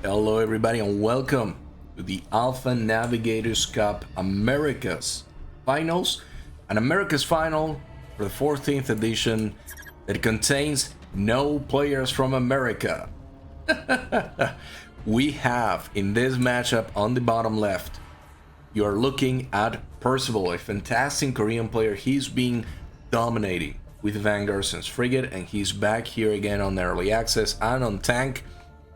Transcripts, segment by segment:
Hello everybody and welcome to the Alpha Navigators Cup Americas Finals, an Americas Final for the 14th edition that contains no players from America. We have in this matchup on the bottom left, you're looking at Percival, a fantastic Korean player. He's been dominating with Vanguard and Frigate, and he's back here again on early access and on tank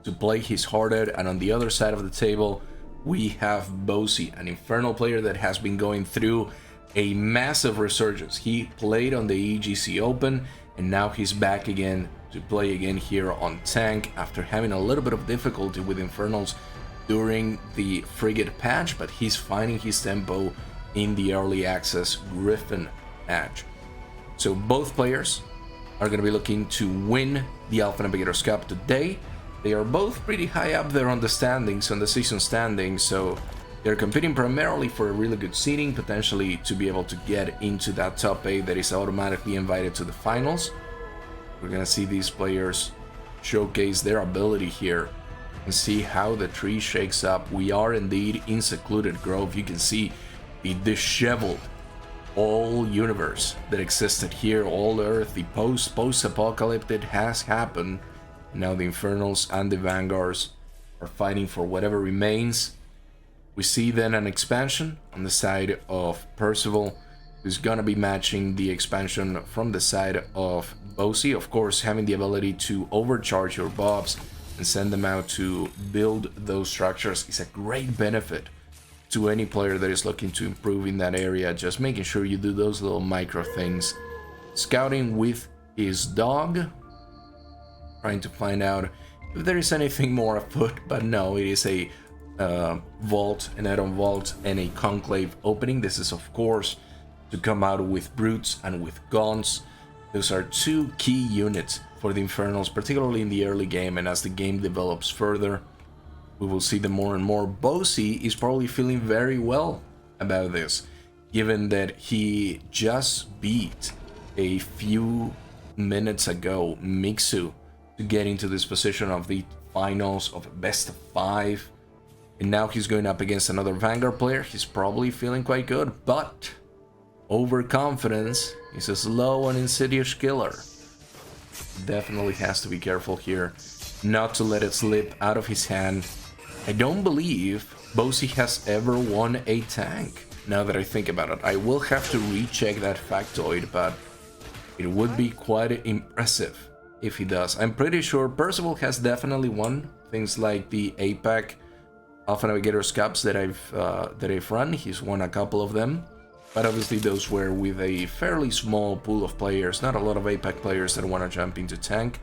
to play his heart out. And on the other side of the table we have Bosse, an infernal player that has been going through a massive resurgence. He played on the EGC Open and now he's back again to play again here on tank after having a little bit of difficulty with infernals during the frigate patch, but he's finding his tempo in the early access Griffin patch. So both players are going to be looking to win the Alpha Navigators Cup today. They are both pretty high up there on the standings, on the season standings, so they're competing primarily for a really good seeding, potentially to be able to get into that top 8 that is automatically invited to the finals. We're gonna see these players showcase their ability here and see how the tree shakes up. We are indeed in Secluded Grove. You can see the disheveled all universe that existed here, all Earth, the post-apocalyptic has happened. Now the Infernals and the Vanguards are fighting for whatever remains. We see then an expansion on the side of Percival, who's gonna be matching the expansion from the side of Bosse. Of course, having the ability to overcharge your bobs and send them out to build those structures is a great benefit to any player that is looking to improve in that area. Just making sure you do those little micro things. Scouting with his dog, trying to find out if there is anything more afoot, but no, it is a vault, an add-on vault, and a conclave opening. This is of course to come out with brutes and with gaunts. Those are two key units for the Infernals, particularly in the early game, and as the game develops further, we will see them more and more. Bosse is probably feeling very well about this, given that he just beat a few minutes ago Mixu to get into this position of the finals of best of 5, and now he's going up against another Vanguard player. He's probably feeling quite good, but overconfidence is a slow and insidious killer. Definitely has to be careful here not to let it slip out of his hand. I don't believe Bosse has ever won a tank, now that I think about it. I will have to recheck that factoid, but it would be quite impressive if he does. I'm pretty sure Percival has definitely won things like the APAC Alpha Navigators Cups that I've run. He's won a couple of them, but obviously those were with a fairly small pool of players, not a lot of APAC players that want to jump into tank,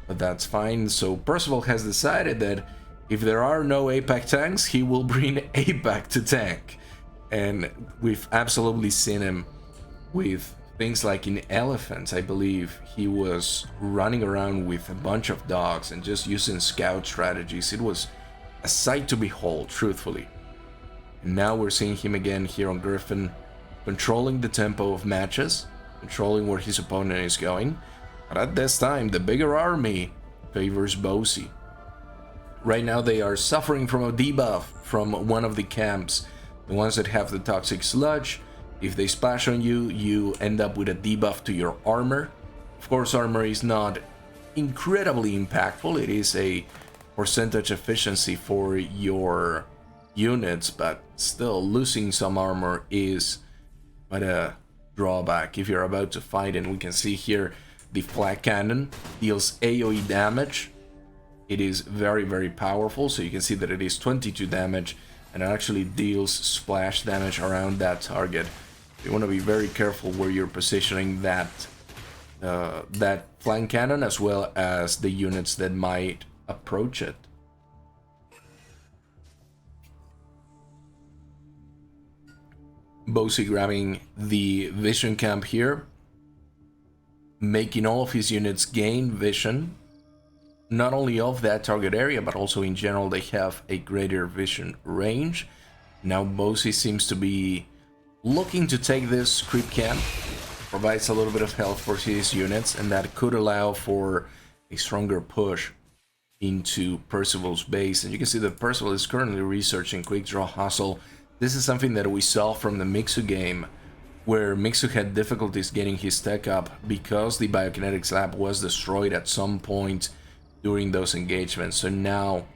but that's fine. So Percival has decided that if there are no APAC tanks, he will bring APAC to tank, and we've absolutely seen him with things like in Elephants. I believe he was running around with a bunch of dogs and just using scout strategies. It was a sight to behold, truthfully. And now we're seeing him again here on Griffin, controlling the tempo of matches, controlling where his opponent is going. But at this time, the bigger army favors Bosse. Right now they are suffering from a debuff from one of the camps, the ones that have the toxic sludge. If they splash on you, you end up with a debuff to your armor. Of course, armor is not incredibly impactful. It is a percentage efficiency for your units, but still losing some armor is quite a drawback if you're about to fight. And we can see here the flag cannon deals AoE damage. It is very, very powerful, so you can see that it is 22 damage and it actually deals splash damage around that target. You want to be very careful where you're positioning that flank cannon, as well as the units that might approach it. Bosse grabbing the vision camp here, making all of his units gain vision, not only of that target area, but also in general they have a greater vision range. Now Bosse seems to be looking to take this creep camp, provides a little bit of health for his units, and that could allow for a stronger push into Percival's base. And you can see that Percival is currently researching Quick Draw Hustle. This is something that we saw from the Mixu game, where Mixu had difficulties getting his tech up because the biokinetics lab was destroyed at some point during those engagements. So now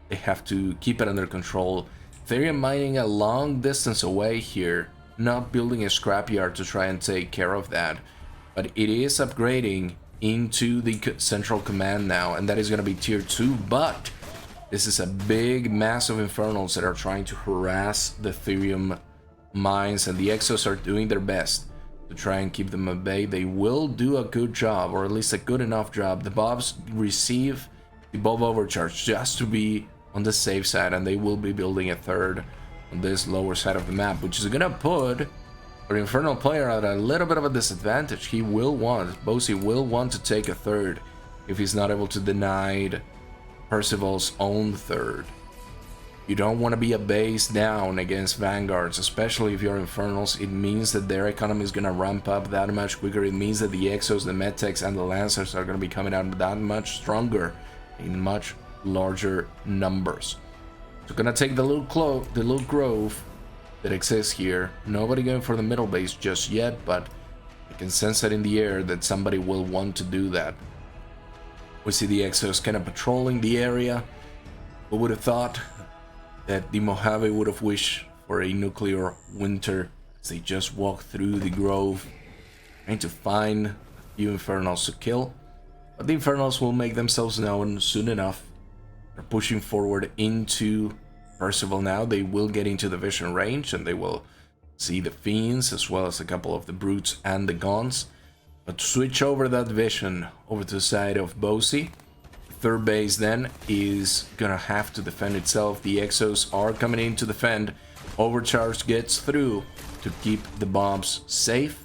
they have to keep it under control. They're mining a long distance away here, not building a scrapyard to try and take care of that, but it is upgrading into the central command now, and that is going to be tier 2. But this is a big, massive Infernals that are trying to harass the Therium mines, and the Exos are doing their best to try and keep them at bay. They will do a good job, or at least a good enough job. The Bobs receive the Bob overcharge just to be on the safe side, and they will be building a third on this lower side of the map, which is gonna put our Infernal player at a little bit of a disadvantage. He will want, Bosse will want to take a third if he's not able to deny Percival's own third. You don't want to be a base down against Vanguards, especially if you're Infernals. It means that their economy is going to ramp up that much quicker. It means that the Exos, the Medtechs, and the Lancers are going to be coming out that much stronger in much larger numbers. So gonna take the little grove that exists here. Nobody going for the middle base just yet, but I can sense it in the air that somebody will want to do that. We see the Exos kind of patrolling the area. Who would have thought that the Mojave would have wished for a nuclear winter as they just walk through the grove, trying to find a few Infernals to kill. But the Infernals will make themselves known soon enough. They're pushing forward into Percival now. They will get into the vision range, and they will see the Fiends as well as a couple of the Brutes and the Gauns. But switch over that vision over to the side of Bosse. Third base then is gonna have to defend itself. The Exos are coming in to defend. Overcharge gets through to keep the bombs safe.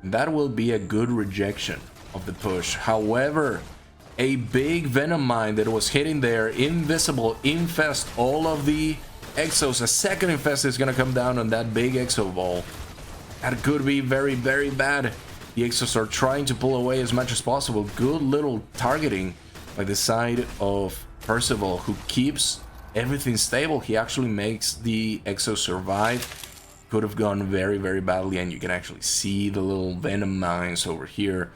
That will be a good rejection of the push. However, a big Venom mine that was hitting there, invisible, infest all of the Exos. A second infest is gonna come down on that big Exo ball. That could be very, very bad. The Exos are trying to pull away as much as possible. Good little targeting by the side of Percival, who keeps everything stable. He actually makes the Exo survive. Could have gone very, very badly, and you can actually see the little Venom mines over here.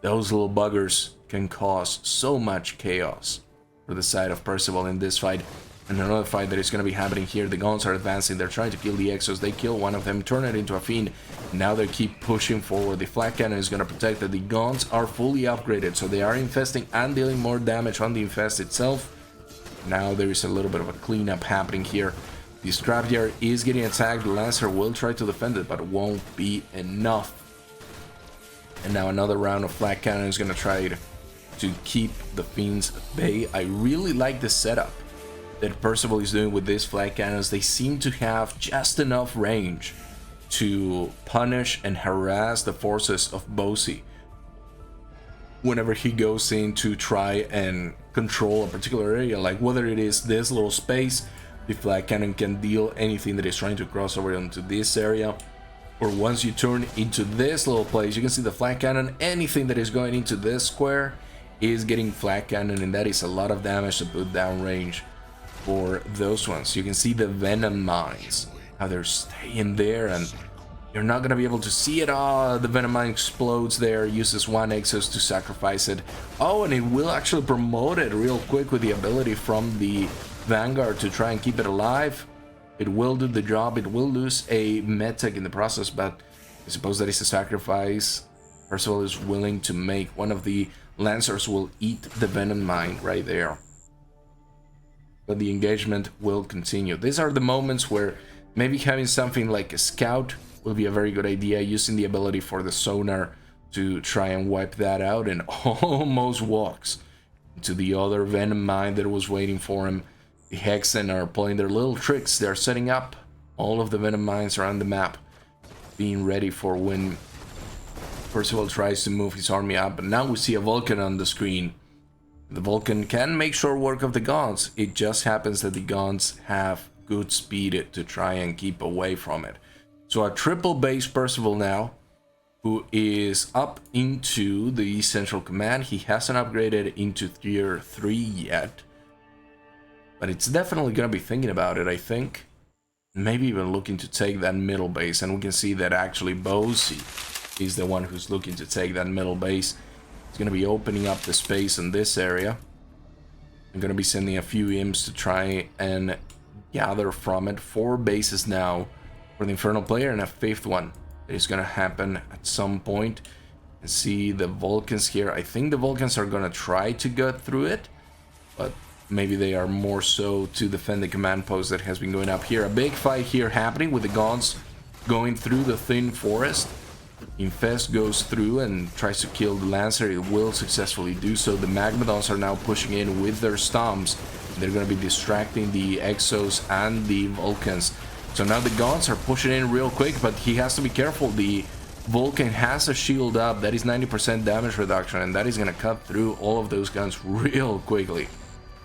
Those little buggers can cause so much chaos for the side of Percival in this fight. And another fight that is going to be happening here. The Gauns are advancing. They're trying to kill the Exos. They kill one of them, turn it into a Fiend. Now they keep pushing forward. The Flak Cannon is going to protect it. The Gauns are fully upgraded, so they are infesting and dealing more damage on the infest itself. Now there is a little bit of a cleanup happening here. The Scrapyard is getting attacked. The Lancer will try to defend it, but it won't be enough. And now another round of Flak Cannon is going to try to keep the Fiends at bay. I really like the setup that Percival is doing with these Flak Cannons. They seem to have just enough range to punish and harass the forces of Bosse whenever he goes in to try and control a particular area, like whether it is this little space. The Flak Cannon can deal anything that is trying to cross over into this area, or once you turn into this little place, you can see the Flak Cannon. Anything that is going into this square is getting Flak Cannon, and that is a lot of damage to put down range for those ones. You can see the Venom mines, how they're staying there, and you're not gonna be able to see it. The Venom mine explodes there, uses one Exos to sacrifice it. Oh, and it will actually promote it real quick with the ability from the Vanguard to try and keep it alive. It will do the job. It will lose a medtech in the process, but I suppose that is a sacrifice Percival is willing to make. One of the Lancers will eat the Venom mine right there, but the engagement will continue. These are the moments where maybe having something like a scout will be a very good idea, using the ability for the sonar to try and wipe that out, and almost walks into the other Venom mine that was waiting for him. The Hexen are playing their little tricks. They're setting up all of the Venom mines around the map, being ready for when Percival tries to move his army up. But now we see a Vulcan on the screen. The Vulcan can make short work of the Gauns. It just happens that the Gauns have good speed to try and keep away from it. So a triple base Percival now. who is up into the central command. He hasn't upgraded into tier 3 yet, but it's definitely gonna be thinking about it, I think. Maybe even looking to take that middle base, and we can see that actually Bosse is the one who's looking to take that middle base. He's gonna be opening up the space in this area. I'm gonna be sending a few imps to try and gather from it. 4 bases now for the Infernal player, and a 5th one is gonna happen at some point. And see the Vulcans here. I think the Vulcans are gonna try to get through it, but maybe they are more so to defend the command post that has been going up here. A big fight here happening with the Gaunts going through the thin forest. Infest goes through and tries to kill the Lancer. It will successfully do so. The Magmadons are now pushing in with their stomps. They're going to be distracting the Exos and the Vulcans. So now the Gaunts are pushing in real quick, but he has to be careful. The Vulcan has a shield up. That is 90% damage reduction, and that is going to cut through all of those guns real quickly.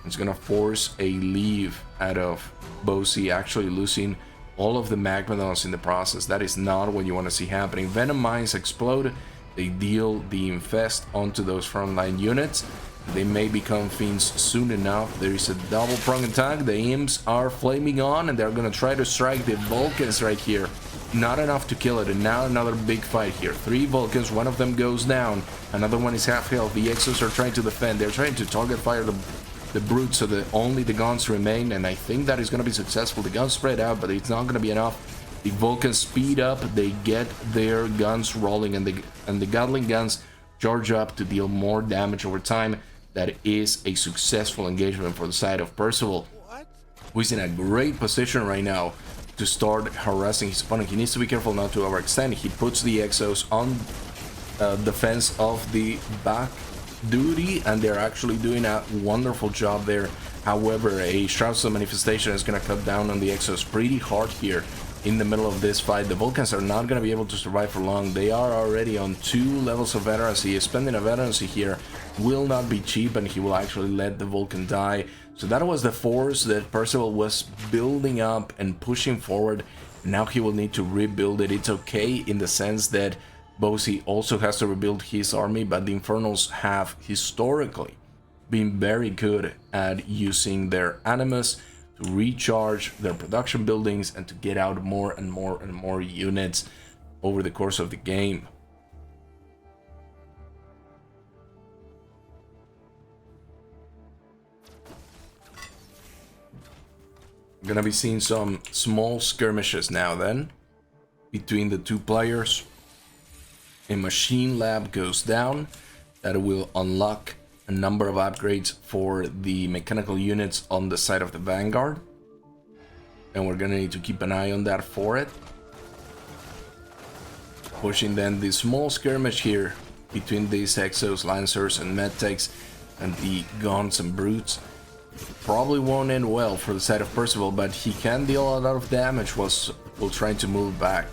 It's going to force a leave out of Bosse, actually losing all of the Magmadons in the process. That is not what you want to see happening. Venom mines explode. They deal the infest onto those frontline units. They may become fiends soon enough. There is a double prong attack. The imps are flaming on, and they're going to try to strike the Vulcans right here. Not enough to kill it, and now another big fight here. 3 Vulcans, one of them goes down. Another one is half health. The Exos are trying to defend. They're trying to target fire the brute so that only the guns remain, and I think that is going to be successful. The guns spread out, but it's not going to be enough. The Vulcans speed up, they get their guns rolling, and the Gatling guns charge up to deal more damage over time. That is a successful engagement for the side of Percival, who is in a great position right now to start harassing his opponent. He needs to be careful not to overextend. He puts the Exos on defense of the back duty, and they're actually doing a wonderful job there. However, a Shrouds of Manifestation is going to cut down on the Exos pretty hard here in the middle of this fight. The Vulcans are not going to be able to survive for long. They are already on 2 levels of veterancy. Spending a veterancy here will not be cheap, and he will actually let the Vulcan die. So that was the force that Percival was building up and pushing forward. Now he will need to rebuild it. It's okay in the sense that Bosse also has to rebuild his army, but the Infernals have historically been very good at using their Animus to recharge their production buildings and to get out more and more and more units over the course of the game. We're gonna be seeing some small skirmishes now then between the 2 players. A machine lab goes down. That will unlock a number of upgrades for the mechanical units on the side of the Vanguard, and we're gonna need to keep an eye on that for it. Pushing then the small skirmish here between these Exos, Lancers, and Medtechs, and the Gaunts and Brutes. Probably won't end well for the side of Percival, but he can deal a lot of damage while trying to move back.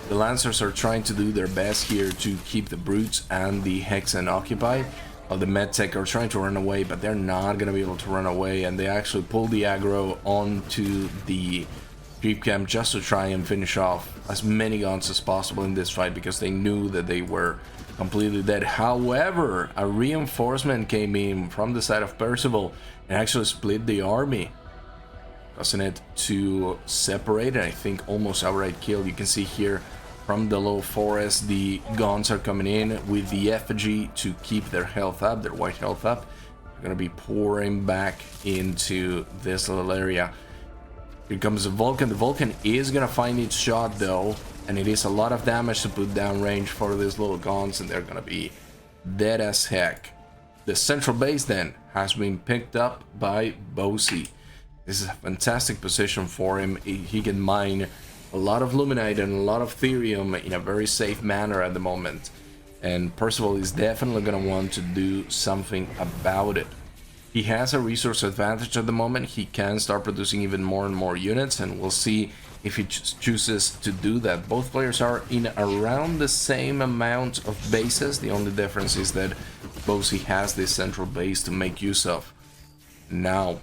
The Lancers are trying to do their best here to keep the Brutes and the Hexen occupied, while the Medtech are trying to run away, but they're not going to be able to run away, and they actually pull the aggro onto the creep camp just to try and finish off as many guns as possible in this fight, because they knew that they were completely dead. However, a reinforcement came in from the side of Percival and actually split the army, causing it to separate, and I think almost outright kill. You can see here from the low forest, the Gaunts are coming in with the effigy to keep their health up, their white health up. They're going to be pouring back into this little area. Here comes the Vulcan. The Vulcan is going to find its shot though, and it is a lot of damage to put down range for these little Gaunts, and they're going to be dead as heck. The central base then has been picked up by Bosse. This is a fantastic position for him. He can mine a lot of Luminite and a lot of Therium in a very safe manner at the moment. And Percival is definitely going to want to do something about it. He has a resource advantage at the moment. He can start producing even more and more units, and we'll see if he chooses to do that. Both players are in around the same amount of bases. The only difference is that Bosse has this central base to make use of. Now,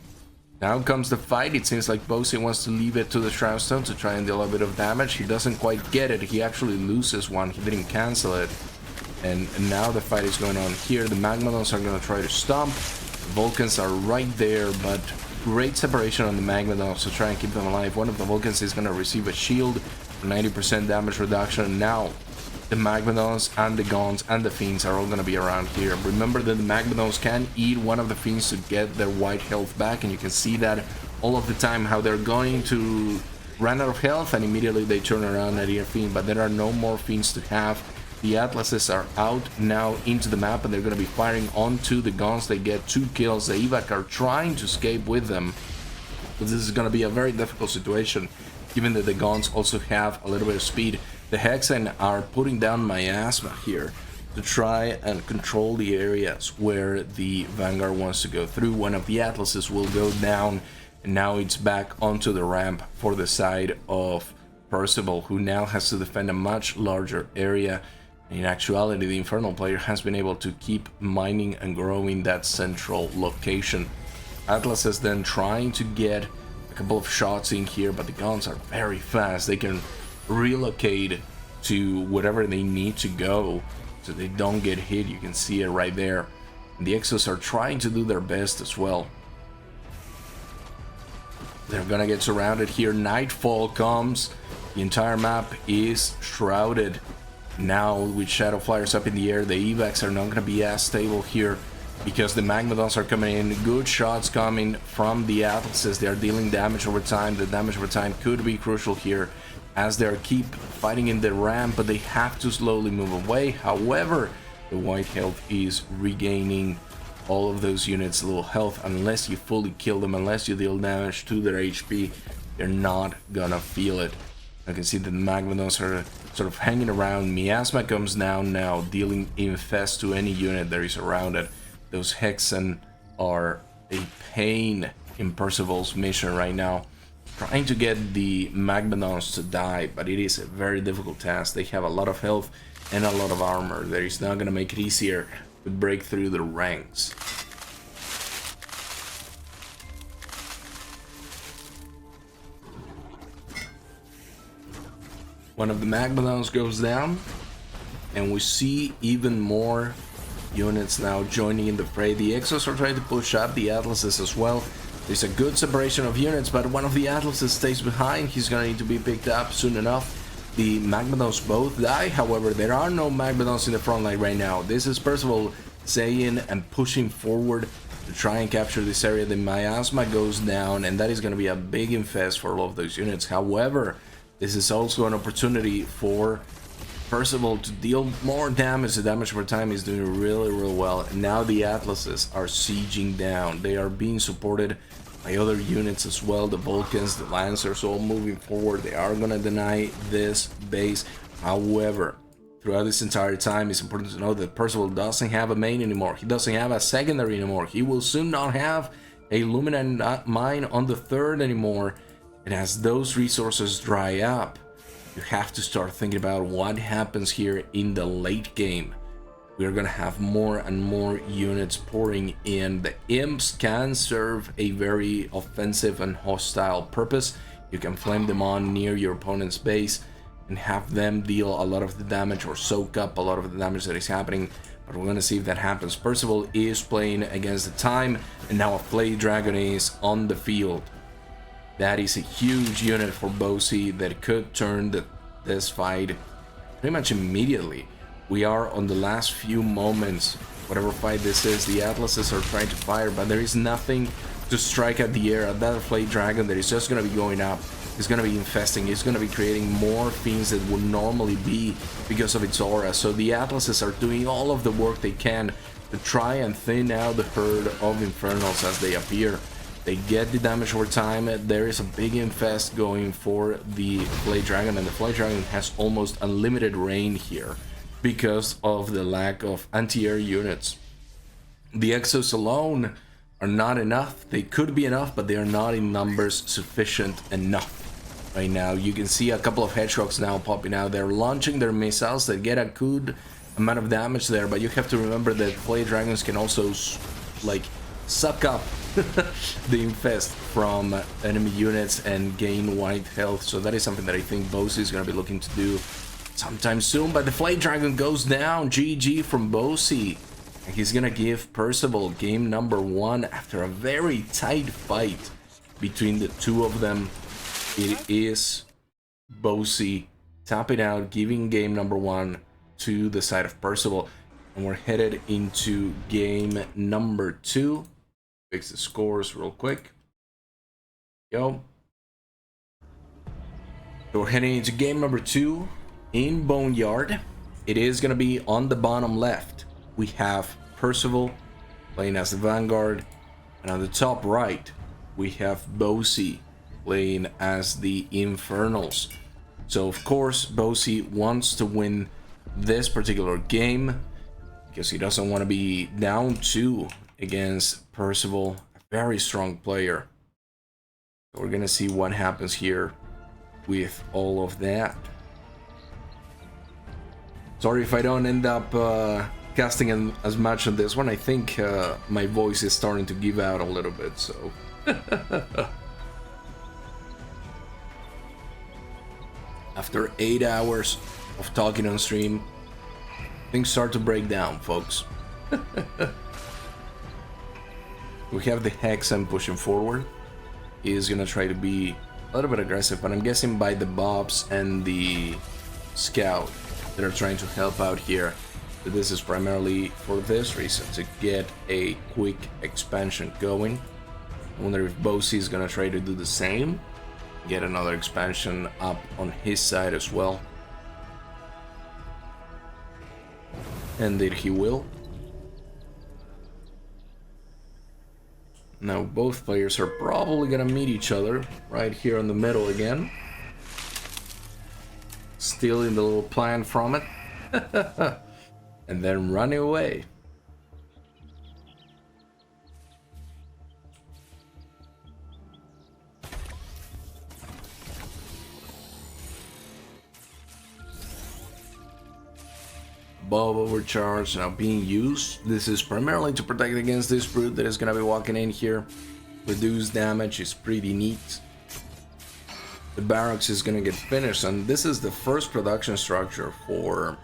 Now comes the fight. It seems like Bosse wants to leave it to the Shroudstone to try and deal a bit of damage. He doesn't quite get it. He actually loses one. He didn't cancel it. And now the fight is going on here. The Magmadons are going to try to stomp. The Vulcans are right there, but great separation on the Magmadons to try and keep them alive. One of the Vulcans is going to receive a shield for 90% damage reduction. Now the Magmadons and the Gauns and the Fiends are all going to be around here. Remember that the Magmadons can eat one of the Fiends to get their white health back, and you can see that all of the time, how they're going to run out of health and immediately they turn around and eat a Fiend, but there are no more Fiends to have. The Atlases are out now into the map, and they're going to be firing onto the Gauns. They get 2 kills. The Evac are trying to escape with them, but this is going to be a very difficult situation, given that the Gauns also have a little bit of speed. The Hexen are putting down miasma here to try and control the areas where the Vanguard wants to go through. One of the Atlases will go down, and now it's back onto the ramp for the side of Percival, who now has to defend a much larger area. In actuality, the Infernal player has been able to keep mining and growing that central location. Atlas is then trying to get a couple of shots in here, but the guns are very fast. They can relocate to whatever they need to go so they don't get hit. You can see it right there. And the Exos are trying to do their best as well. They're gonna get surrounded here. Nightfall comes. The entire map is shrouded. Now with Shadow Flyers up in the air, the evacs are not going to be as stable here because the Magmadons are coming in. Good shots coming from the Atlases. They are dealing damage over time. The damage over time could be crucial here as they keep fighting in the ramp, but they have to slowly move away. However, the white health is regaining all of those units a little health. Unless you fully kill them, unless you deal damage to their HP, they're not gonna feel it. I can see that the Magmadons are sort of hanging around. Miasma comes down now, dealing infest to any unit that is around it. Those Hexen are a pain in Percival's mission right now, trying to get the Magmadons to die, but it is a very difficult task. They have a lot of health and a lot of armor. That is not going to make it easier to break through the ranks. One of the Magmadons goes down, and we see even more units now joining in the fray. The Exos are trying to push up the Atlases as well. There's a good separation of units, but one of the Atlases stays behind. He's gonna need to be picked up soon enough. The Magmadons both die. However, there are no Magmadons in the front line right now. This is Percival saying and pushing forward to try and capture this area. The Miasma goes down, and that is gonna be a big infest for all of those units. However, this is also an opportunity for Percival to deal more damage. The damage over time is doing really well. And now the Atlases are sieging down. They are being supported by other units as well. The Vulcans, the Lancers, all moving forward. They are going to deny this base. However, throughout this entire time, it's important to know that Percival doesn't have a main anymore. He doesn't have a secondary anymore. He will soon not have a Lumina mine on the third anymore. And as those resources dry up, you have to start thinking about what happens here in the late game. We're gonna have more and more units pouring in. The imps can serve a very offensive and hostile purpose. You can flame them on near your opponent's base and have them deal a lot of the damage or soak up a lot of the damage that is happening. But we're gonna see if that happens. Percival is playing against the time, and now a Flay Dragon is on the field. That is a huge unit for Bosse that could turn this fight pretty much immediately. We are on the last few moments. Whatever fight this is, the Atlases are trying to fire, but there is nothing to strike at the air. That Flay Dragon that is just going to be going up. It's going to be infesting. It's going to be creating more fiends that would normally be because of its aura. So the Atlases are doing all of the work they can to try and thin out the herd of Infernals as they appear. They get the damage over time. There is a big infest going for the Flay Dragon, and the Flay Dragon has almost unlimited reign here because of the lack of anti-air units. The Exos alone are not enough. They could be enough, but they are not in numbers sufficient enough right now. You can see a couple of Hedgehogs now popping out. They're launching their missiles that get a good amount of damage there, but you have to remember that Flay Dragons can also like suck up the infest from enemy units and gain white health. So that is something that I think Bosse is going to be looking to do sometime soon. But the Flame Dragon goes down. GG from Bosse. And he's going to give Percival game number 1 after a very tight fight between the two of them. It is Bosse tapping out, giving game number 1 to the side of Percival. And we're headed into game number 2. Fix the scores real quick. Yo. So we're heading into game number 2 in Boneyard. It is going to be on the bottom left. We have Percival playing as the Vanguard. And on the top right, we have Bosse playing as the Infernals. So of course, Bosse wants to win this particular game because he doesn't want to be down 2 against Percival, a very strong player. So we're gonna see what happens here with all of that. Sorry if I don't end up casting as much on this one. I think my voice is starting to give out a little bit, so after 8 hours of talking on stream, things start to break down, folks. We have the Hexen pushing forward. He is gonna try to be a little bit aggressive, but I'm guessing by the Bobs and the Scout that are trying to help out here. But this is primarily for this reason, to get a quick expansion going. I wonder if Bosse is gonna try to do the same. Get another expansion up on his side as well. And indeed he will. Now both players are probably gonna meet each other right here in the middle again. Stealing the little plan from it. And then running away. Bob overcharge now being used. This is primarily to protect against this brute that is going to be walking in here. Reduce damage is pretty neat. The barracks is going to get finished, and this is the first production structure for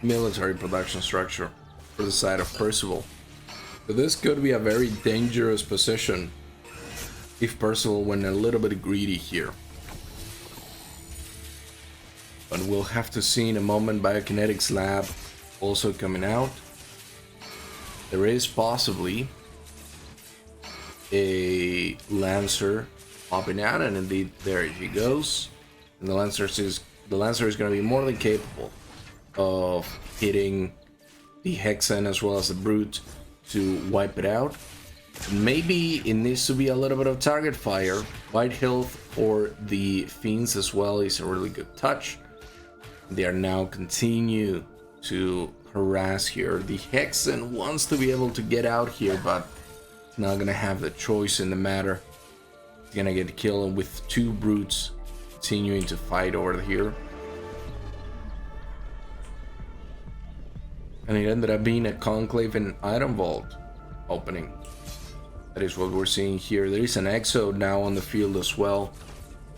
military production structure for the side of Percival. So this could be a very dangerous position if Percival went a little bit greedy here. But we'll have to see in a moment. Biokinetics lab also coming out. There is possibly a Lancer popping out, and indeed there he goes. And the Lancer is going to be more than capable of hitting the Hexen as well as the Brute to wipe it out. Maybe it needs to be a little bit of target fire. White health for the Fiends as well is a really good touch. They are now continue to harass here. The Hexen wants to be able to get out here, but it's not gonna have the choice in the matter. He's gonna get killed with 2 brutes continuing to fight over here. And it ended up being a Conclave and Item Vault opening. That is what we're seeing here. There is an Exo now on the field as well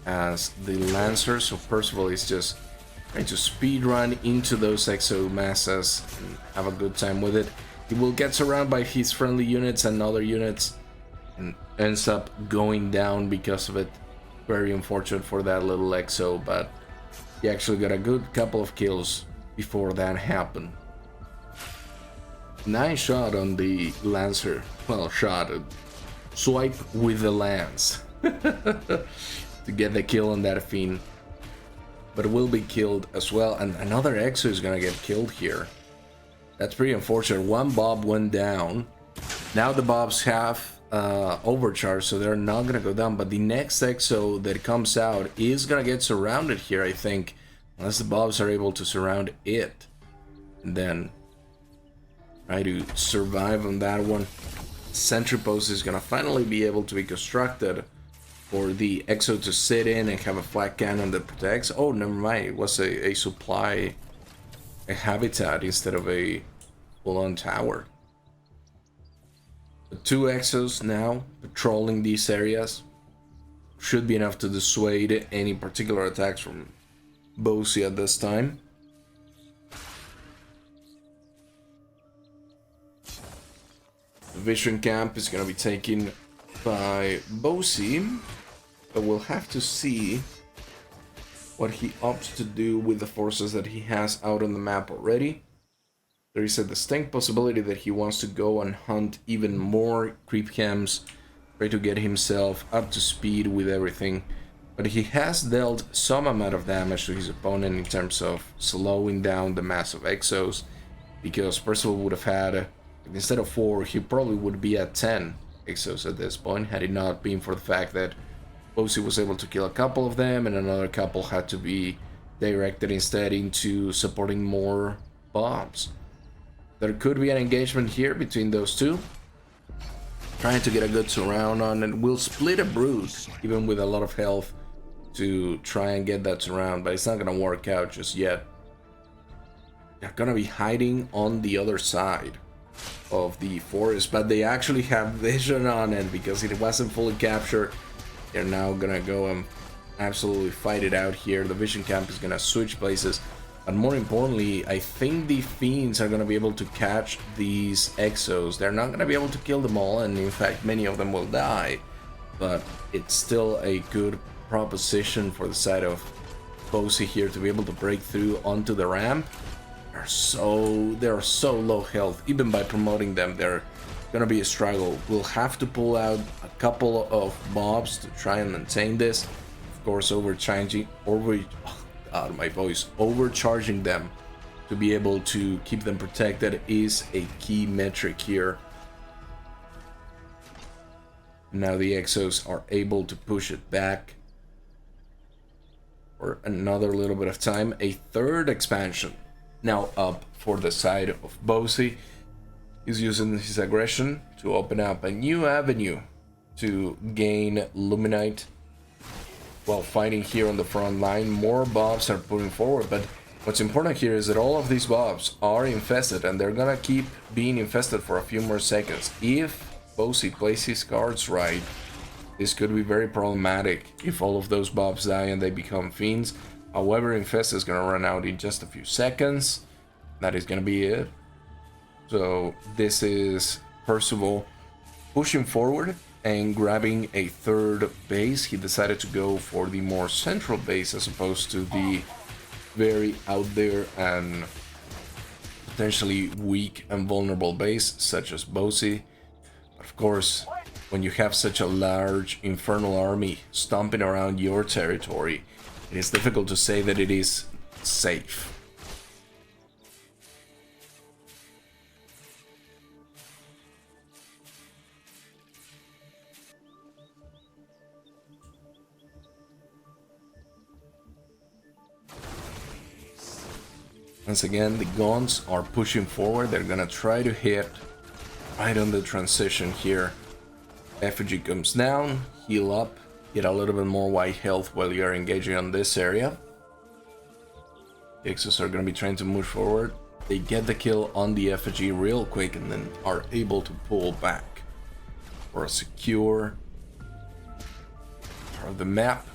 as the Lancer, so Percival is just trying to speed run into those Exo masses and have a good time with it. He will get surrounded by his friendly units and other units and ends up going down because of it. Very unfortunate for that little Exo, but he actually got a good couple of kills before that happened. Nice shot on the Lancer. Well, shot. Swipe with the lance to get the kill on that Fiend. But will be killed as well, and another Exo is gonna get killed here. That's pretty unfortunate. One Bob went down. Now the Bobs have overcharge, so they're not gonna go down, but the next Exo that comes out is gonna get surrounded here, I think, unless the Bobs are able to surround it and then try to survive on that one. Sentry post is gonna finally be able to be constructed for the Exo to sit in and have a flat cannon that protects. Oh, never mind. It was a supply, a habitat instead of a full-on tower. The 2 Exos now patrolling these areas should be enough to dissuade any particular attacks from Bosse at this time. The Vision Camp is going to be taken by Bosse, but we'll have to see what he opts to do with the forces that he has out on the map already. There is a distinct possibility that he wants to go and hunt even more creep camps, try to get himself up to speed with everything. But he has dealt some amount of damage to his opponent in terms of slowing down the massive Exos, because Percival would have had, instead of 4, he probably would be at 10 Exos at this point, had it not been for the fact that Bosse was able to kill a couple of them, and another couple had to be directed instead into supporting more bombs. There could be an engagement here between those two, trying to get a good surround on it. We'll split a Brood, even with a lot of health, to try and get that surround, but it's not going to work out just yet. They're going to be hiding on the other side of the forest, but they actually have vision on it because it wasn't fully captured. They're now gonna go and absolutely fight it out here. The Vision Camp is gonna switch places, but more importantly, I think the Fiends are gonna be able to catch these Exos. They're not gonna be able to kill them all, and in fact many of them will die, but it's still a good proposition for the side of Bosse here to be able to break through onto the ramp. They're so low health. Even by promoting them, they're gonna be a struggle. We'll have to pull out a couple of mobs to try and maintain this. Of course, overcharging them to be able to keep them protected is a key metric here. Now the Exos are able to push it back for another little bit of time. A third expansion now up for the side of Bosse. He's using his aggression to open up a new avenue to gain Luminite while fighting here on the front line. More mobs are putting forward, but what's important here is that all of these mobs are infested, and they're gonna keep being infested for a few more seconds. If Bosse plays his cards right, this could be very problematic if all of those mobs die and they become fiends. However, Infest is gonna run out in just a few seconds. That is gonna be it. So this is Percival pushing forward and grabbing a third base. He decided to go for the more central base as opposed to the very out there and potentially weak and vulnerable base such as Bosse. Of course, when you have such a large infernal army stomping around your territory, it is difficult to say that it is safe. Once again, the Gaunts are pushing forward. They're gonna try to hit right on the transition here. Effigy comes down, heal up, get a little bit more white health while you're engaging on this area. The Exos are gonna be trying to move forward. They get the kill on the Effigy real quick and then are able to pull back for a secure part of the map.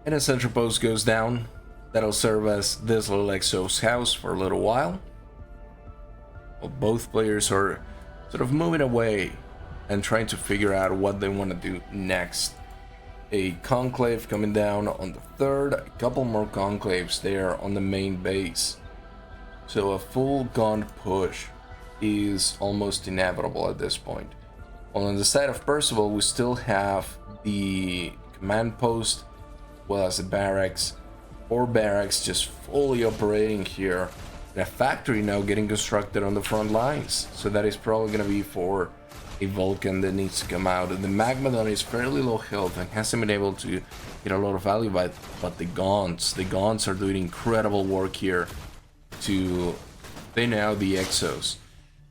And a central post goes down. That'll serve as this little Exo's house for a little while. Well, both players are sort of moving away and trying to figure out what they want to do next. A conclave coming down on the third, a couple more conclaves there on the main base. So a full Gaunt push is almost inevitable at this point. Well, on the side of Percival, we still have the command post, as well as the barracks. 4 barracks just fully operating here. And a factory now getting constructed on the front lines. So that is probably going to be for a Vulcan that needs to come out. And the Magmadon is fairly low health and hasn't been able to get a lot of value, but the Gaunts are doing incredible work here to thin out the Exos.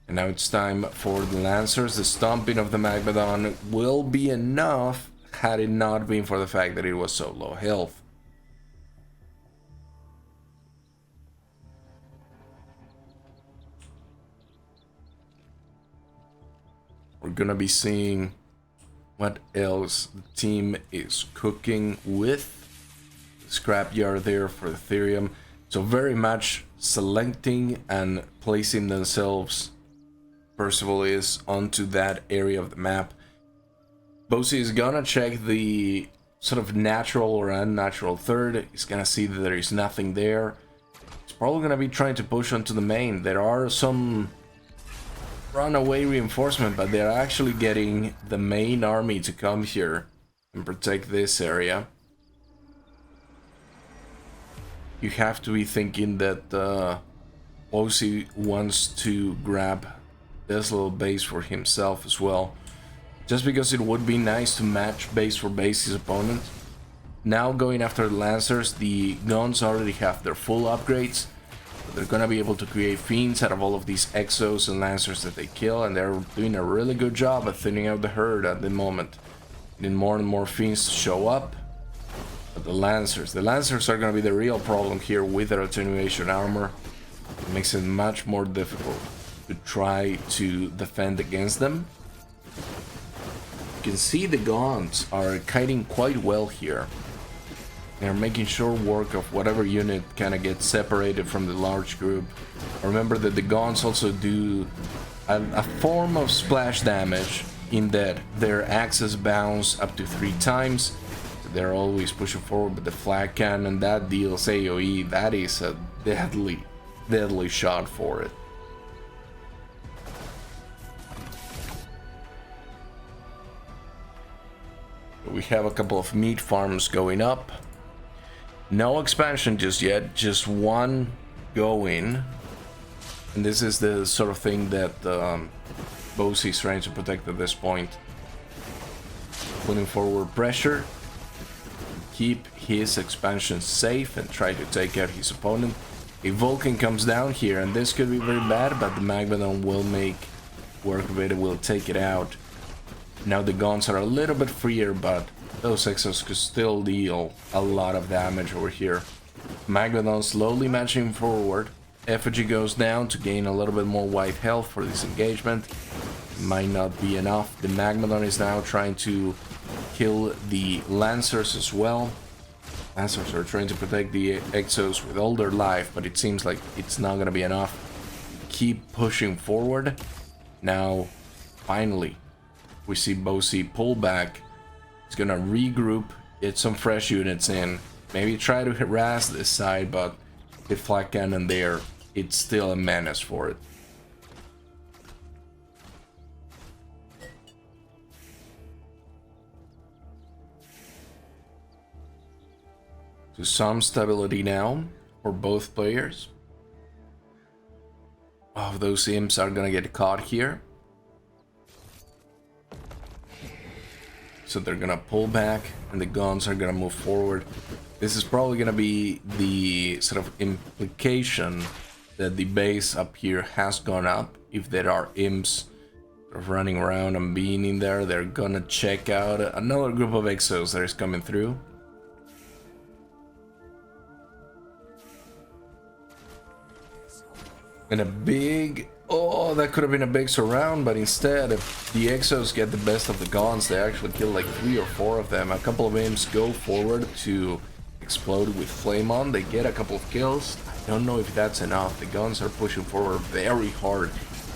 And now it's time for the Lancers. The stomping of the Magmadon will be enough had it not been for the fact that it was so low health. We're gonna be seeing what else the team is cooking with. Scrapyard there for Ethereum. So very much selecting and placing themselves, Percival is, onto that area of the map. Bosse is gonna check the sort of natural or unnatural third. He's gonna see that there is nothing there. He's probably gonna be trying to push onto the main. There are some runaway reinforcement, but they're actually getting the main army to come here and protect this area. You have to be thinking that Bosse wants to grab this little base for himself as well, just because it would be nice to match base for base his opponent. Now going after the Lancers, the guns already have their full upgrades. They're gonna be able to create fiends out of all of these Exos and Lancers that they kill, and they're doing a really good job at thinning out the herd at the moment. Getting more and more fiends to show up. But the Lancers are gonna be the real problem here with their attenuation armor. It makes it much more difficult to try to defend against them. You can see the guns are kiting quite well here. They're making sure work of whatever unit kind of gets separated from the large group. Remember that the guns also do a form of splash damage in that their axes bounce up to 3 times. So they're always pushing forward, but the flag cannon, that deals AoE. That is a deadly shot for it. We have a couple of meat farms going up. No expansion just yet, just one going. And this is the sort of thing that Bosse is trying to protect at this point. Putting forward pressure, keep his expansion safe and try to take out his opponent. A Vulcan comes down here, and this could be very bad, but the Magmadon will make work of it, will take it out. Now the guns are a little bit freer, but those Exos could still deal a lot of damage over here. Magmadon slowly marching forward. Effigy goes down to gain a little bit more white health for this engagement. Might not be enough. The Magmadon is now trying to kill the Lancers as well. Lancers are trying to protect the Exos with all their life, but it seems like it's not gonna be enough. Keep pushing forward. Now, finally, we see Bosse pull back. He's gonna regroup, get some fresh units in, maybe try to harass this side, but with flag cannon there, it's still a menace for it. So some stability now for both players. Oh, those imps are gonna get caught here. So they're gonna pull back and the guns are gonna move forward. This is probably gonna be the sort of implication that the base up here has gone up. If there are imps running around and being in there, they're gonna check out another group of Exos that is coming through. And a big... Oh, that could have been a big surround, but instead, if the Exos get the best of the guns, they actually kill like 3 or 4 of them. A couple of imps go forward to explode with flame on. They get a couple of kills. I don't know if that's enough. The guns are pushing forward very hard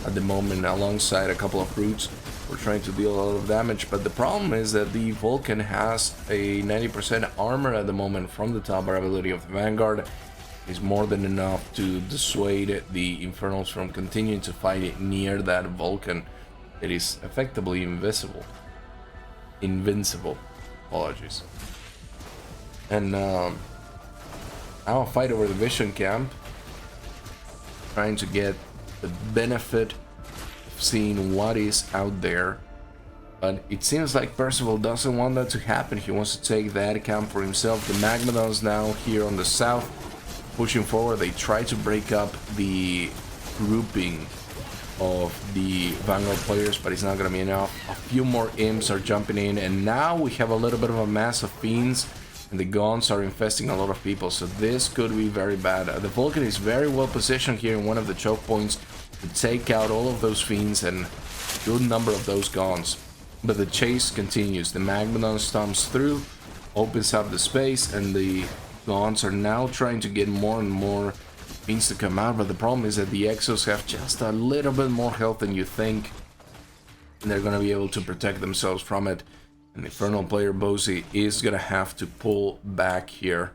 at the moment, alongside a couple of brutes. We're trying to deal a lot of damage, but the problem is that the Vulcan has a 90% armor at the moment from the top ability of the Vanguard. Is more than enough to dissuade the Infernals from continuing to fight it near that Vulcan. It is effectively invincible. Apologies. And now a fight over the Vision Camp, trying to get the benefit of seeing what is out there. But it seems like Percival doesn't want that to happen. He wants to take that camp for himself. The Magmadon's now here on the south, pushing forward. They try to break up the grouping of the Vanguard players, but it's not gonna be enough. A few more imps are jumping in, and now we have a little bit of a mass of fiends, and the guns are infesting a lot of people, so this could be very bad. The Vulcan is very well positioned here in one of the choke points. to take out all of those fiends and a good number of those guns. But the chase continues. The Magmadon stomps through, opens up the space, and the guns are now trying to get more and more fiends to come out. But the problem is that the Exos have just a little bit more health than you think, and they're going to be able to protect themselves from it. And the Infernal player Bosse is going to have to pull back here.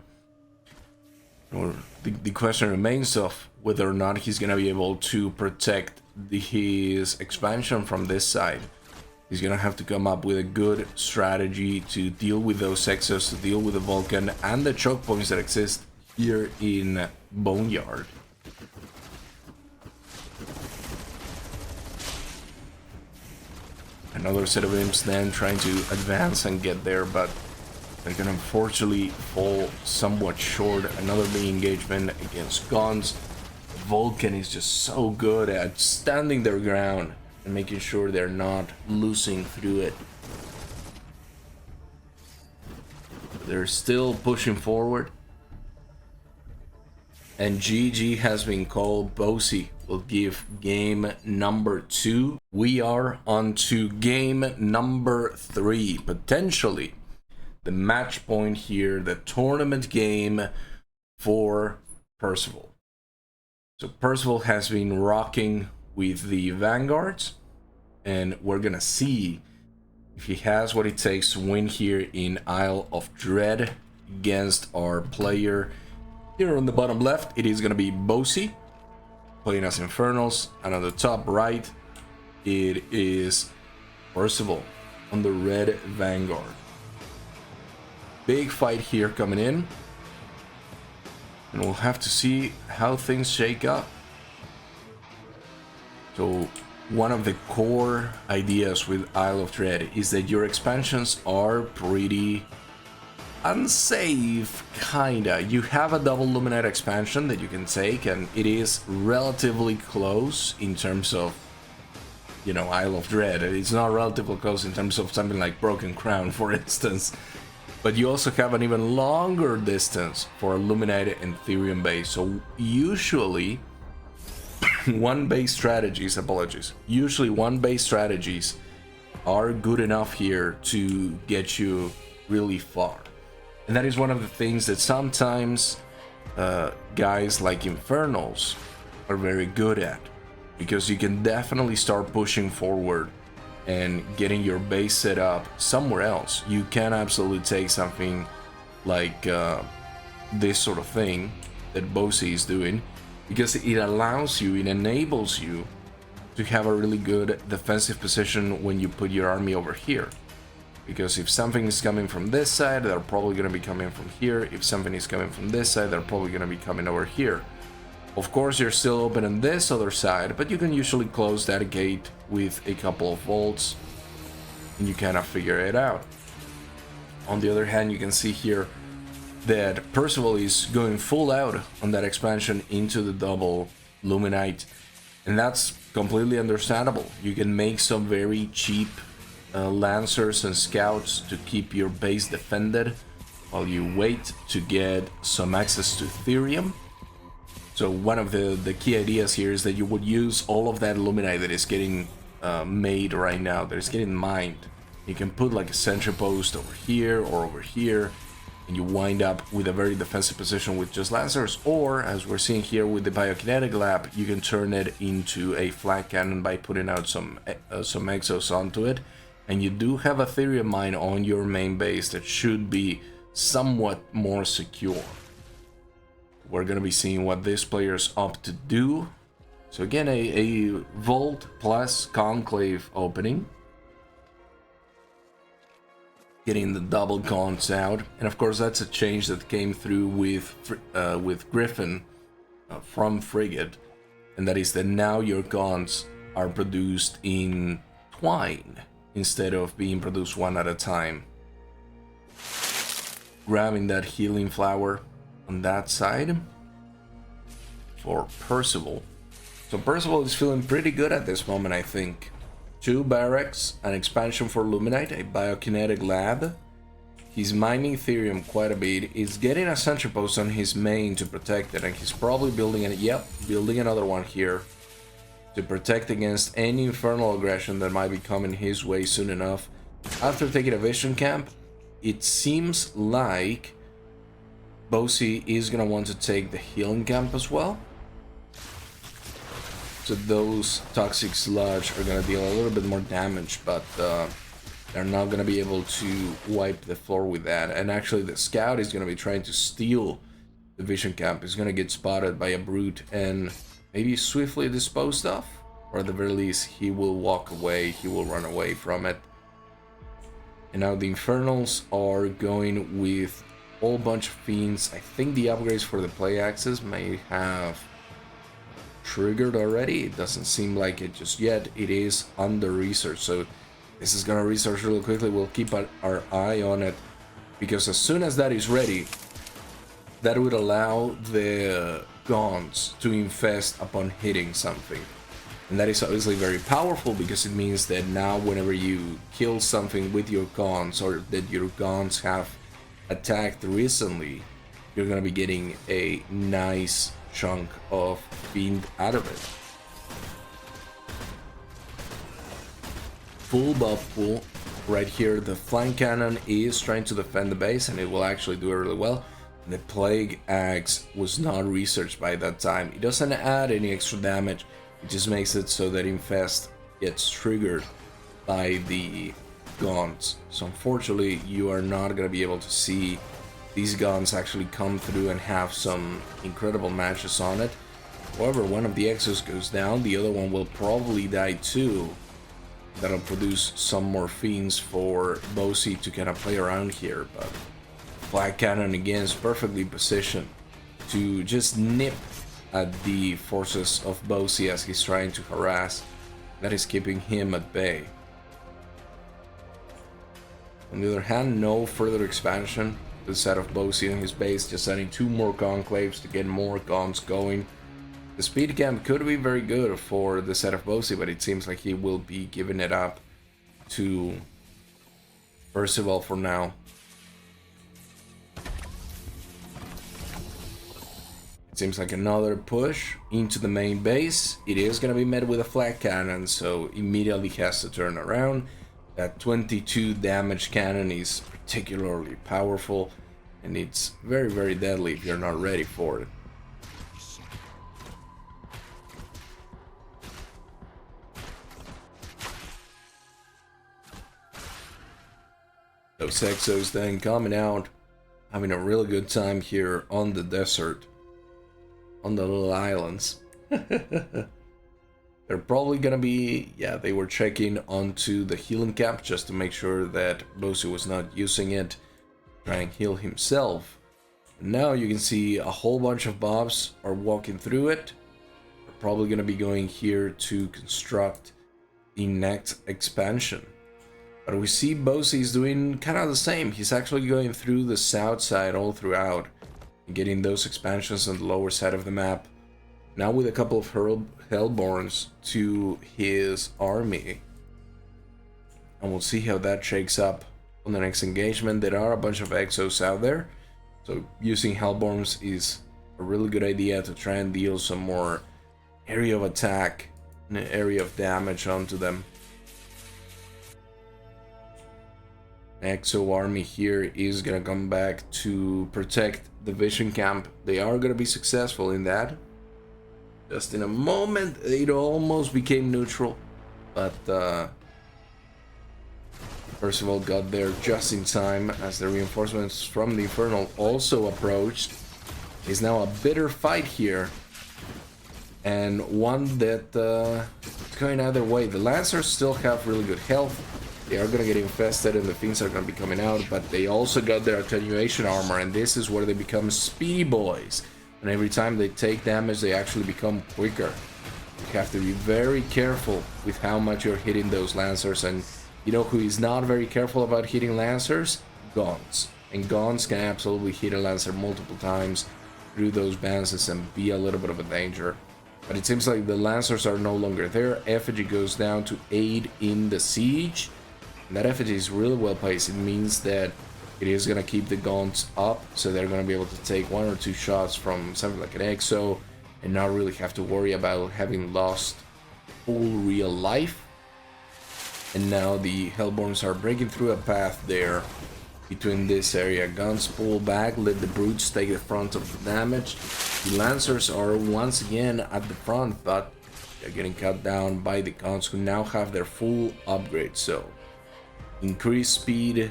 Or the question remains of whether or not he's going to be able to protect his expansion from this side. He's going to have to come up with a good strategy to deal with those Exos, to deal with the Vulcan and the choke points that exist here in Boneyard. Another set of imps then trying to advance and get there, but they're gonna unfortunately fall somewhat short. Another big engagement against guns. Vulcan is just so good at standing their ground and making sure they're not losing through it. They're still pushing forward. And GG has been called. Bosse will give game number 2. We are on to game number 3. Potentially the match point here, the tournament game for Percival. So Percival has been rocking with the Vanguards, and we're gonna see if he has what it takes to win here in Isle of Dread against our player here on the bottom left. It is gonna be Bosse playing as Infernals, and on the top right it is Percival on the red Vanguard. Big fight here coming in, and we'll have to see how things shake up. So one of the core ideas with Isle of Dread is that your expansions are pretty unsafe, kinda. You have a double Luminite expansion that you can take, and it is relatively close in terms of, you know, Isle of Dread. It's not relatively close in terms of something like Broken Crown, for instance. But you also have an even longer distance for a Luminite and Therium base. So usually one base strategies, usually one base strategies are good enough here to get you really far. And that is one of the things that sometimes guys like Infernals are very good at, because you can definitely start pushing forward and getting your base set up somewhere else. You can absolutely take something like this sort of thing that Bosse is doing, because it allows you, it enables you to have a really good defensive position when you put your army over here. Because if something is coming from this side, they're probably going to be coming from here. If something is coming from this side, they're probably going to be coming over here. Of course, you're still open on this other side, but you can usually close that gate with a couple of bolts, and you kind of figure it out. On the other hand, you can see here that Percival is going full out on that expansion into the double Luminite, and that's completely understandable. You can make some very cheap Lancers and Scouts to keep your base defended while you wait to get some access to Therium. So one of the key ideas here is that you would use all of that Luminite that is getting made right now, that is getting mined. You can put like a sentry post over here or over here, and you wind up with a very defensive position with just Lancers, or as we're seeing here with the Biokinetic Lab, you can turn it into a flag cannon by putting out some Exos onto it, and you do have a Therium mine on your main base that should be somewhat more secure. We're gonna be seeing what this player's up to do. So again, a Vault plus Conclave opening. Getting the double cons out, and of course that's a change that came through with Griffin from Frigate, and that is that now your cons are produced in twine instead of being produced one at a time. Grabbing that healing flower on that side for Percival. So Percival is feeling pretty good at this moment, I think. 2 barracks, an expansion for Luminite, a biokinetic lab. He's mining Therium quite a bit. He's getting a sentry post on his main to protect it, and he's probably building it. Yep, building another one here to protect against any infernal aggression that might be coming his way soon enough. After taking a vision camp, it seems like Bosse is gonna want to take the healing camp as well. So those toxic sludge are gonna deal a little bit more damage, but they're not gonna be able to wipe the floor with that. And actually the scout is gonna be trying to steal the vision camp. He's gonna get spotted by a brute and maybe swiftly disposed of, or at the very least he will walk away, he will run away from it. And now the Infernals are going with a whole bunch of fiends. I think the upgrades for the play axes may have triggered already. It doesn't seem like it just yet. It is under research, so this is gonna research really quickly. We'll keep our eye on it, because as soon as that is ready, that would allow the gaunts to infest upon hitting something. And that is obviously very powerful, because it means that now whenever you kill something with your gaunts, or that your gaunts have attacked recently, you're gonna be getting a nice chunk of fiend out of it. Full buff pool right here. The flank cannon is trying to defend the base, and it will actually do it really well. The plague axe was not researched by that time. It doesn't add any extra damage, it just makes it so that infest gets triggered by the gaunts. So unfortunately you are not going to be able to see these gaunts actually come through and have some incredible matches on it. However, one of the exos goes down, the other one will probably die too. That'll produce some more fiends for Bosse to kind of play around here, but Black Cannon again is perfectly positioned to just nip at the forces of Bosse as he's trying to harass. That is keeping him at bay. On the other hand, no further expansion to the side of Bosse in his base, just adding 2 more conclaves to get more gaunts going. The speed camp could be very good for the set of Bosse, but it seems like he will be giving it up to Percival for now. It seems like another push into the main base. It is going to be met with a flat cannon, so immediately has to turn around. That 22 damage cannon is particularly powerful, and it's very, very deadly if you're not ready for it. Those Exos then coming out, having a really good time here on the desert, on the little islands. They're probably gonna be, yeah, they were checking onto the healing camp just to make sure that Bosse was not using it, try and heal himself. And now you can see a whole bunch of mobs are walking through it. They're probably gonna be going here to construct the next expansion. But we see Bosse is doing kind of the same. He's actually going through the south side all throughout, and getting those expansions on the lower side of the map. Now with a couple of Hellborns to his army. And we'll see how that shakes up on the next engagement. There are a bunch of Exos out there, so using Hellborns is a really good idea to try and deal some more area of attack and area of damage onto them. Exo army here is gonna come back to protect the vision camp. They are gonna be successful in that. Just in a moment, it almost became neutral, but Percival got there just in time as the reinforcements from the Infernal also approached. It's now a bitter fight here, and one that is going either way. The Lancers still have really good health. They are going to get infested and the things are going to be coming out, but they also got their attenuation armor, and this is where they become speedy boys. And every time they take damage, they actually become quicker. You have to be very careful with how much you're hitting those Lancers, and you know who is not very careful about hitting Lancers? Gaunts. And Gaunts can absolutely hit a Lancer multiple times through those bounces and be a little bit of a danger. But it seems like the Lancers are no longer there. Effigy goes down to aid in the siege. And that effigy is really well placed. It means that it is going to keep the gaunts up, so they're going to be able to take 1 or 2 shots from something like an Exo and not really have to worry about having lost full real life. And now the Hellborns are breaking through a path there between this area. Guns pull back, let the brutes take the front of the damage. The Lancers are once again at the front, but they're getting cut down by the Guns, who now have their full upgrade. So increased speed.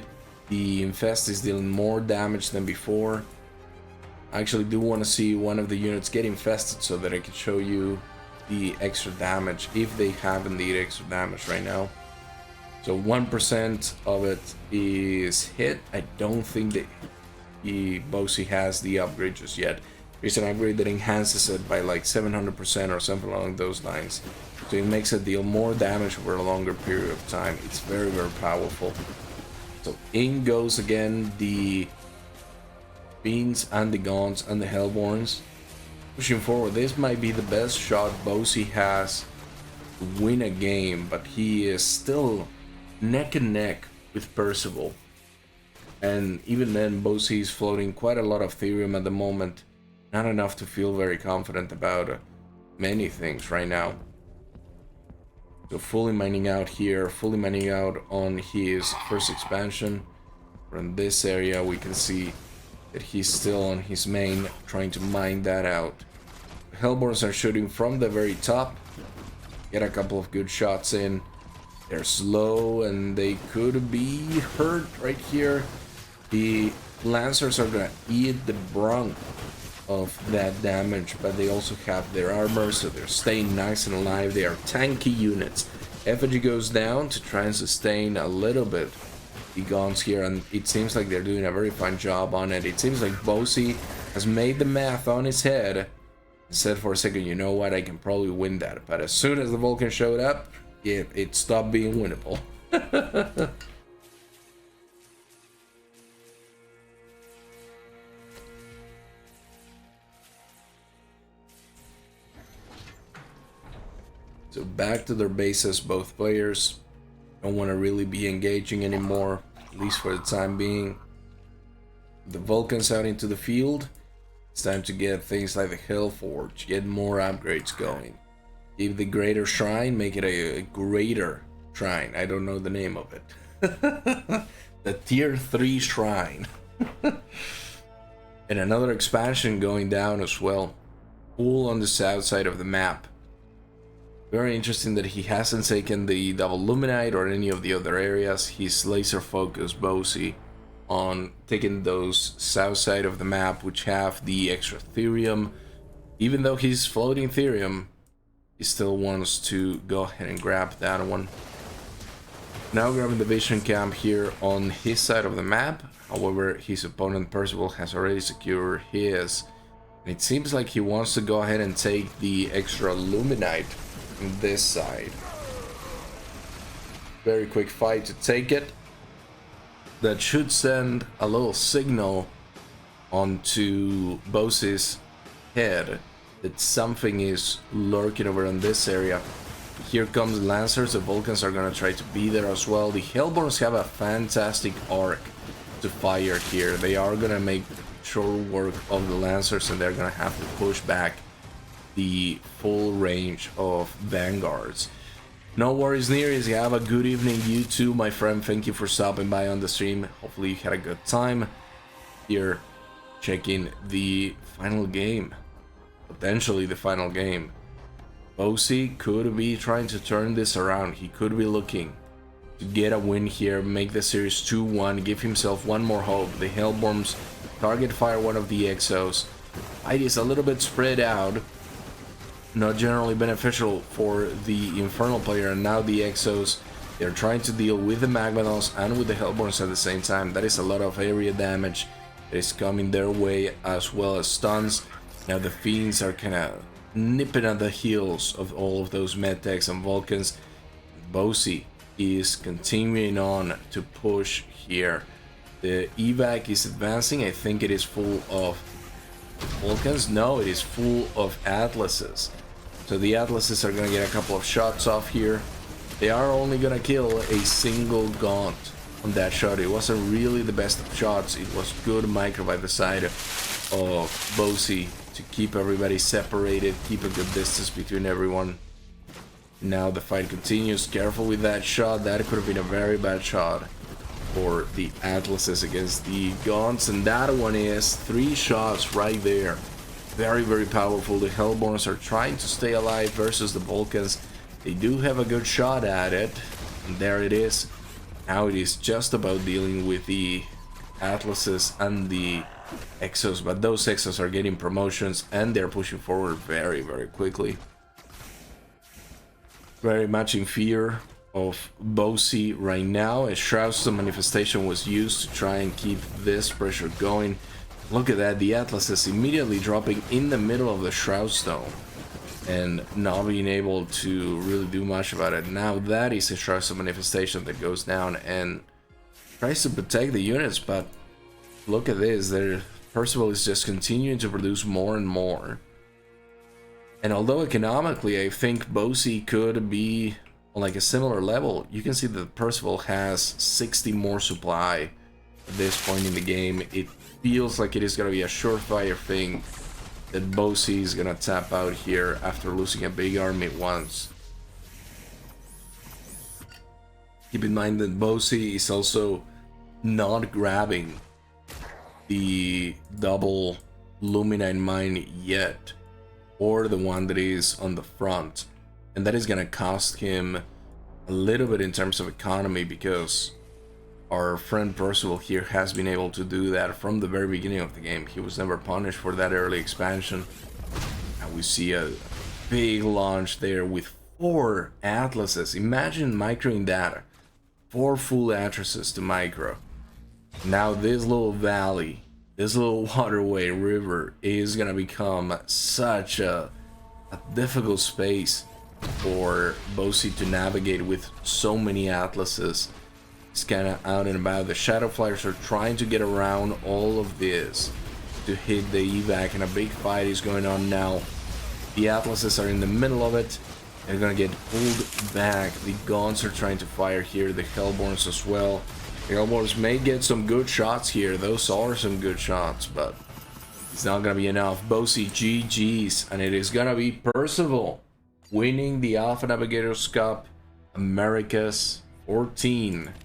The Infest is dealing more damage than before. I actually do want to see one of the units get infested so that I can show you the extra damage, if they have indeed extra damage right now. So 1% of it is hit. I don't think that Bosse has the upgrade just yet. There's an upgrade that enhances it by like 700% or something along those lines. So it makes it deal more damage over a longer period of time. It's very, very powerful. So in goes again the Fiends and the Gaunts and the Hellborns. Pushing forward, this might be the best shot Bosse has to win a game, but he is still neck and neck with Percival. And even then, Bosse is floating quite a lot of Therium at the moment. Not enough to feel very confident about many things right now. So fully mining out here, fully mining out on his first expansion. From this area we can see that he's still on his main, trying to mine that out. Hellborns are shooting from the very top. Get a couple of good shots in. They're slow and they could be hurt right here. The Lancers are gonna eat the brunt of that damage, but they also have their armor, so they're staying nice and alive. They are tanky units. Effigy goes down to try and sustain a little bit the Gaunts here, and it seems like they're doing a very fine job on it. It seems like Bosse has made the math on his head and said for a second, you know what, I can probably win that. But as soon as the Vulcan showed up, it stopped being winnable. So back to their bases, both players don't want to really be engaging anymore, at least for the time being. The Vulcans out into the field. It's time to get things like the Hellforge, get more upgrades going. Give the Greater Shrine, make it a Greater Shrine. I don't know the name of it. The Tier 3 Shrine. And another expansion going down as well. All on the south side of the map. Very interesting that he hasn't taken the Double Luminite or any of the other areas. He's laser focused, Bosse, on taking those south side of the map, which have the extra Therium. Even though he's floating Therium, he still wants to go ahead and grab that one. Now grabbing the Vision Camp here on his side of the map. However, his opponent Percival has already secured his. And it seems like he wants to go ahead and take the extra Luminite on this side. Very quick fight to take it. That should send a little signal onto Bosse's head that something is lurking over in this area. Here comes Lancers. The Vulcans are gonna try to be there as well. The Hellborns have a fantastic arc to fire here. They are gonna make short work of the Lancers, and they're gonna have to push back the full range of vanguards. No worries, Nears. You have a good evening. You too, my friend. Thank you for stopping by on the stream. Hopefully you had a good time here checking the final game. Potentially the final game. Bosse could be trying to turn this around. He could be looking to get a win here, make the series 2-1, give himself one more hope. The Hellborns target fire one of the Exos. Fight is a little bit spread out. Not generally beneficial for the Infernal player, and now the Exos, they're trying to deal with the Magmanos and with the Hellborns at the same time. That is a lot of area damage that is coming their way, as well as stuns. Now the Fiends are kind of nipping at the heels of all of those Medtechs and Vulcans. Bosse is continuing on to push here. The evac is advancing. I think it is full of Vulcans. No, it is full of Atlases. So the Atlases are gonna get a couple of shots off here. They are only gonna kill a single Gaunt on that shot. It wasn't really the best of shots. It was good micro by the side of Bosse to keep everybody separated, keep a good distance between everyone. Now the fight continues. Careful with that shot. That could have been a very bad shot for the Atlases against the Guns. And that one is 3 shots right there. Very, very powerful. The Hellborns are trying to stay alive versus the Vulcans. They do have a good shot at it. And there it is. Now it is just about dealing with the Atlases and the Exos. But those Exos are getting promotions and they're pushing forward very, very quickly. Very much in fear of Bosse right now. A Shroudstone manifestation was used to try and keep this pressure going. Look at that, the Atlas is immediately dropping in the middle of the Shroudstone and not being able to really do much about it. Now that is a Shroudstone manifestation that goes down and tries to protect the units, but look at this, Percival is just continuing to produce more and more. And although economically I think Bosse could be on like a similar level, you can see that Percival has 60 more supply at this point in the game. It feels like it is going to be a surefire thing that Bosse is going to tap out here after losing a big army once. Keep in mind that Bosse is also not grabbing the double Luminine mine yet, or the one that is on the front, and that is gonna cost him a little bit in terms of economy, because our friend Percival here has been able to do that from the very beginning of the game. He was never punished for that early expansion, and we see a big launch there with 4 Atlases. Imagine microing that, 4 full Atlases to micro. Now this little valley, this little waterway river is gonna become such a difficult space for Bosse to navigate with so many Atlases. It's kind of out and about. The Shadow Flyers are trying to get around all of this to hit the evac, and a big fight is going on now. The Atlases are in the middle of it. They're gonna get pulled back. The Guns are trying to fire here, the Hellborns as well. The Hellborns may get some good shots here. Those are some good shots, but it's not gonna be enough. Bosse GG's, and it is gonna be Percival winning the Alpha Navigators Cup Americas 14.